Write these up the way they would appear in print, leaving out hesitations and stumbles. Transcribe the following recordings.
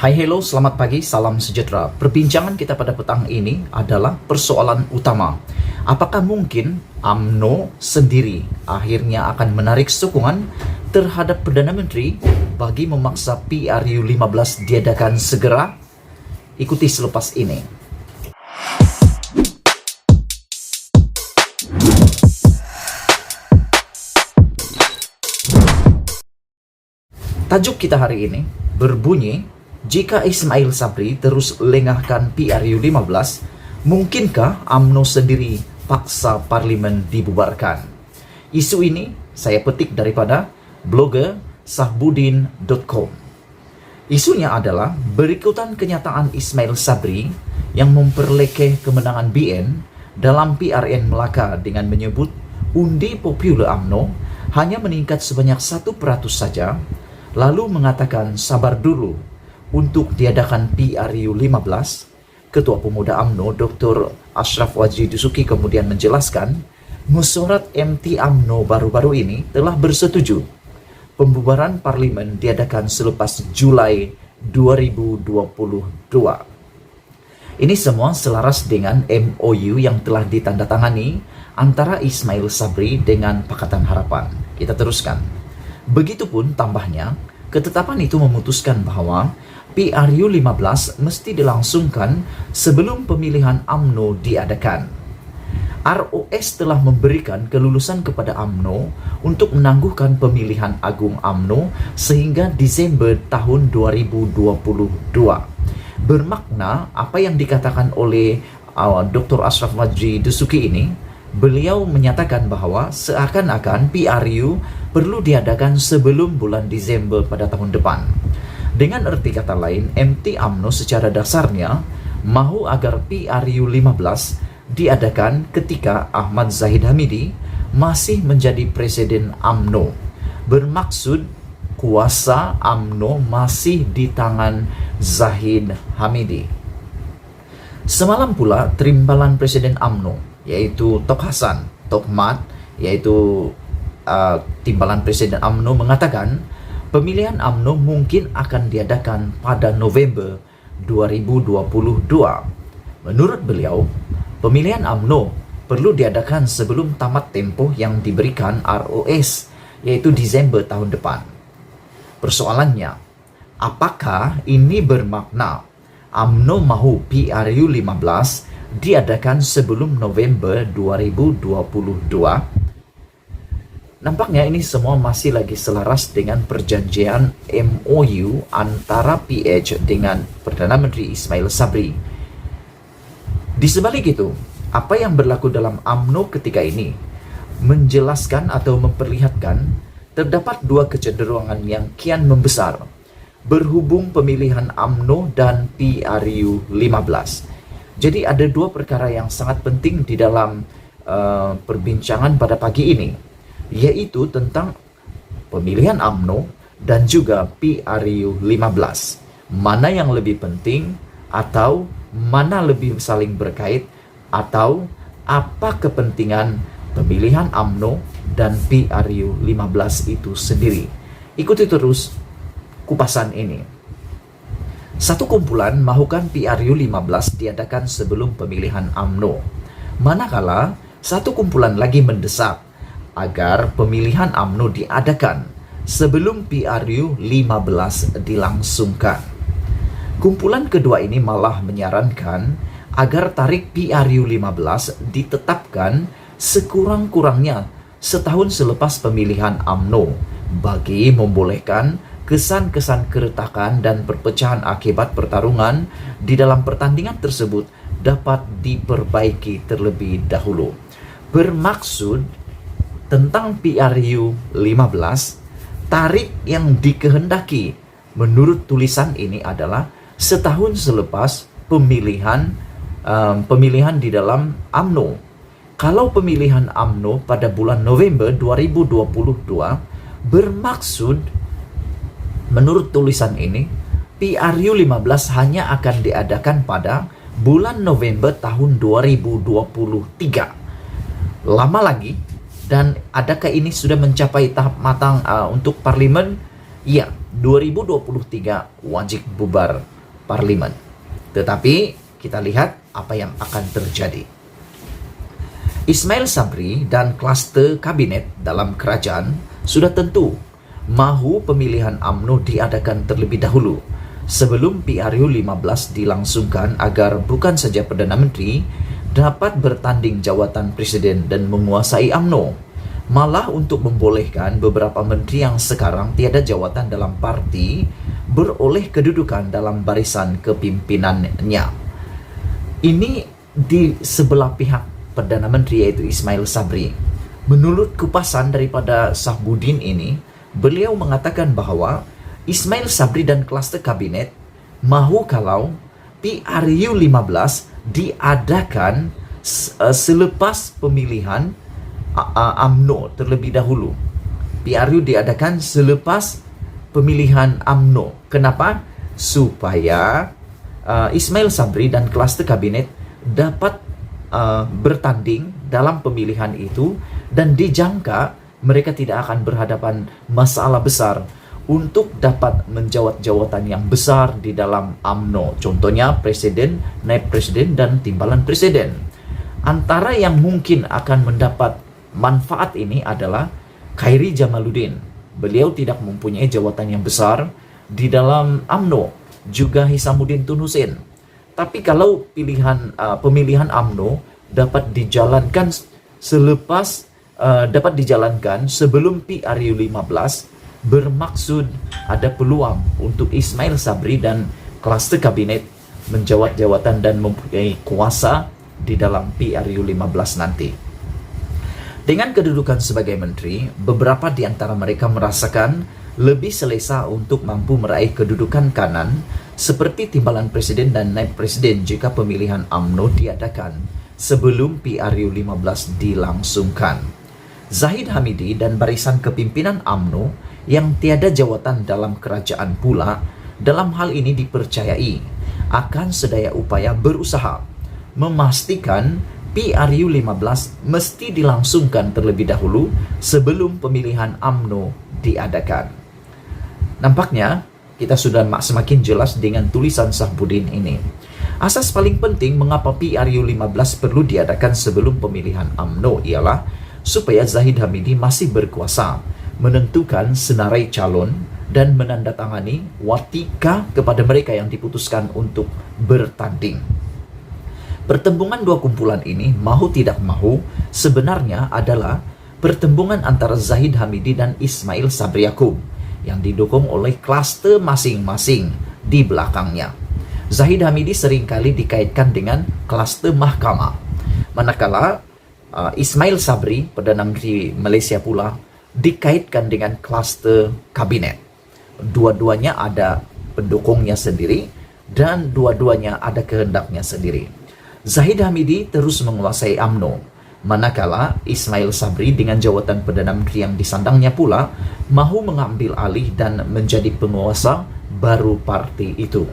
Hai hello, selamat pagi, salam sejahtera. Perbincangan kita pada petang ini adalah persoalan utama. Apakah mungkin UMNO sendiri akhirnya akan menarik sokongan terhadap Perdana Menteri bagi memaksa PRU 15 diadakan segera? Ikuti selepas ini. Tajuk kita hari ini berbunyi, jika Ismail Sabri terus lengahkan PRU 15, mungkinkah UMNO sendiri paksa parlimen dibubarkan? Isu ini saya petik daripada blogger sahbudin.com. Isunya adalah berikutan kenyataan Ismail Sabri yang memperlekeh kemenangan BN dalam PRN Melaka dengan menyebut undi popular UMNO hanya meningkat sebanyak 1% saja, lalu mengatakan sabar dulu untuk diadakan PRU 15. Ketua Pemuda UMNO Dr. Ashraf Wajdi Dusuki kemudian menjelaskan, musyawarat MT UMNO baru-baru ini telah bersetuju pembubaran parlimen diadakan selepas Julai 2022. Ini semua selaras dengan MOU yang telah ditandatangani antara Ismail Sabri dengan Pakatan Harapan. Kita teruskan. Begitupun tambahnya, ketetapan itu memutuskan bahwa PRU 15 mesti dilangsungkan sebelum pemilihan UMNO diadakan. ROS telah memberikan kelulusan kepada UMNO untuk menangguhkan pemilihan agung UMNO sehingga Desember tahun 2022. Bermakna apa yang dikatakan oleh Dr. Ashraf Wajdi Dusuki ini, beliau menyatakan bahwa seakan-akan PRU perlu diadakan sebelum bulan Desember pada tahun depan. Dengan arti kata lain, MT UMNO secara dasarnya mahu agar PRU 15 diadakan ketika Ahmad Zahid Hamidi masih menjadi presiden UMNO. Bermaksud kuasa UMNO masih di tangan Zahid Hamidi. Semalam pula Trimbalan Presiden UMNO, yaitu Tok Hasan, Tok Mat, yaitu Timbalan Presiden UMNO mengatakan pemilihan UMNO mungkin akan diadakan pada November 2022. Menurut beliau, pemilihan UMNO perlu diadakan sebelum tamat tempoh yang diberikan ROS, yaitu Desember tahun depan. Persoalannya, apakah ini bermakna UMNO mahu PRU 15 diadakan sebelum November 2022? Nampaknya ini semua masih lagi selaras dengan perjanjian MOU antara PH dengan Perdana Menteri Ismail Sabri. Di sebalik itu, apa yang berlaku dalam UMNO ketika ini menjelaskan atau memperlihatkan terdapat dua kecenderungan yang kian membesar berhubung pemilihan UMNO dan PRU 15. Jadi ada dua perkara yang sangat penting di dalam perbincangan pada pagi ini, yaitu tentang pemilihan UMNO dan juga PRU 15. Mana yang lebih penting, atau mana lebih saling berkait, atau apa kepentingan pemilihan UMNO dan PRU 15 itu sendiri. Ikuti terus kupasan ini. Satu kumpulan mahukan PRU 15 diadakan sebelum pemilihan UMNO, manakala satu kumpulan lagi mendesak agar pemilihan UMNO diadakan sebelum PRU 15 dilangsungkan. Kumpulan kedua ini malah menyarankan agar tarikh PRU 15 ditetapkan sekurang-kurangnya setahun selepas pemilihan UMNO bagi membolehkan kesan-kesan keretakan dan perpecahan akibat pertarungan di dalam pertandingan tersebut dapat diperbaiki terlebih dahulu. Bermaksud tentang PRU 15, tarikh yang dikehendaki menurut tulisan ini adalah setahun selepas pemilihan di dalam UMNO. Kalau pemilihan UMNO pada bulan November 2022, bermaksud menurut tulisan ini PRU 15 hanya akan diadakan pada bulan November tahun 2023. Lama lagi. Dan adakah ini sudah mencapai tahap matang untuk parlimen? Ya, 2023 wajib bubar parlimen. Tetapi kita lihat apa yang akan terjadi. Ismail Sabri dan klaster kabinet dalam kerajaan sudah tentu mahu pemilihan UMNO diadakan terlebih dahulu sebelum PRU 15 dilangsungkan agar bukan saja Perdana Menteri dapat bertanding jawatan presiden dan menguasai UMNO, malah untuk membolehkan beberapa menteri yang sekarang tiada jawatan dalam parti beroleh kedudukan dalam barisan kepimpinannya. Ini di sebelah pihak Perdana Menteri, yaitu Ismail Sabri. Menurut kupasan daripada Sahbudin ini, beliau mengatakan bahwa Ismail Sabri dan klaster kabinet mahu kalau PRU 15 diadakan selepas pemilihan UMNO terlebih dahulu. PRU diadakan selepas pemilihan UMNO. Kenapa? Supaya Ismail Sabri dan klaster kabinet dapat bertanding dalam pemilihan itu, dan dijangka mereka tidak akan berhadapan masalah besar untuk dapat menjawat jawatan yang besar di dalam UMNO. Contohnya presiden, naib presiden, dan timbalan presiden. Antara yang mungkin akan mendapat manfaat ini adalah Khairi Jamaluddin. Beliau tidak mempunyai jawatan yang besar di dalam UMNO. Juga Hisamuddin Tun Hussein. Tapi kalau pemilihan UMNO dapat dijalankan sebelum PRU 15, bermaksud ada peluang untuk Ismail Sabri dan klaster kabinet menjawat jawatan dan mempunyai kuasa di dalam PRU 15 nanti. Dengan kedudukan sebagai menteri, beberapa di antara mereka merasakan lebih selesa untuk mampu meraih kedudukan kanan seperti timbalan presiden dan naib presiden jika pemilihan UMNO diadakan sebelum PRU 15 dilangsungkan. Zahid Hamidi dan barisan kepimpinan UMNO yang tiada jawatan dalam kerajaan pula dalam hal ini dipercayai akan sedaya upaya berusaha memastikan PRU 15 mesti dilangsungkan terlebih dahulu sebelum pemilihan UMNO diadakan. Nampaknya kita sudah semakin jelas dengan tulisan Sahbudin ini. Asas paling penting mengapa PRU 15 perlu diadakan sebelum pemilihan UMNO ialah supaya Zahid Hamidi masih berkuasa menentukan senarai calon dan menandatangani watika kepada mereka yang diputuskan untuk bertanding. Pertembungan dua kumpulan ini, mahu tidak mahu, sebenarnya adalah pertembungan antara Zahid Hamidi dan Ismail Sabri Yaakob yang didukung oleh klaster masing-masing di belakangnya. Zahid Hamidi seringkali dikaitkan dengan klaster mahkamah, manakala Ismail Sabri, Perdana Menteri Malaysia pula, dikaitkan dengan klaster kabinet. Dua-duanya ada pendukungnya sendiri dan dua-duanya ada kehendaknya sendiri. Zahid Hamidi terus menguasai UMNO, manakala Ismail Sabri dengan jawatan Perdana Menteri yang disandangnya pula mahu mengambil alih dan menjadi penguasa baru parti itu.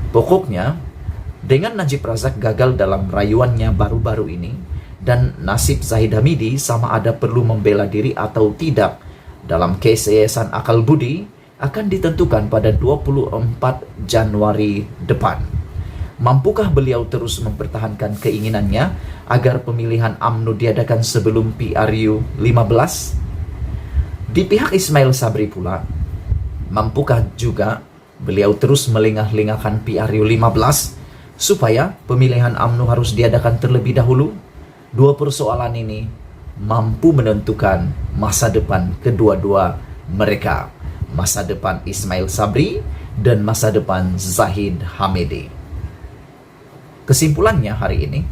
Pokoknya, dengan Najib Razak gagal dalam rayuannya baru-baru ini, dan nasib Zahid Hamidi sama ada perlu membela diri atau tidak dalam kes Yayasan Akal Budi akan ditentukan pada 24 Januari depan. Mampukah beliau terus mempertahankan keinginannya agar pemilihan UMNO diadakan sebelum PRU 15? Di pihak Ismail Sabri pula, mampukah juga beliau terus melengah-lengahkan PRU 15 supaya pemilihan UMNO harus diadakan terlebih dahulu? Dua persoalan ini mampu menentukan masa depan kedua-dua mereka, masa depan Ismail Sabri dan masa depan Zahid Hamidi. Kesimpulannya hari ini,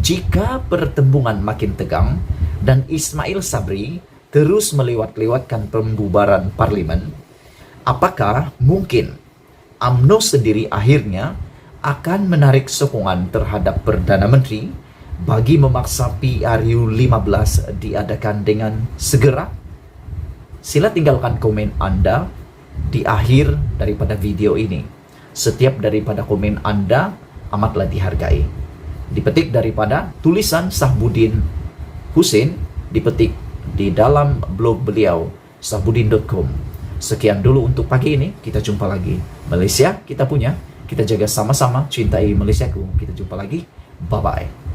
jika pertembungan makin tegang dan Ismail Sabri terus melewat-lewatkan pembubaran parlimen, apakah mungkin UMNO sendiri akhirnya akan menarik sokongan terhadap Perdana Menteri bagi memaksa PRU 15 diadakan dengan segera? Sila tinggalkan komen Anda di akhir daripada video ini. Setiap daripada komen Anda amatlah dihargai. Dipetik daripada tulisan Sahbudin Hussein, dipetik di dalam blog beliau sahbudin.com. Sekian dulu untuk pagi ini, kita jumpa lagi. Malaysia kita punya, kita jaga sama-sama, cintai Malaysiaku. Kita jumpa lagi, bye-bye.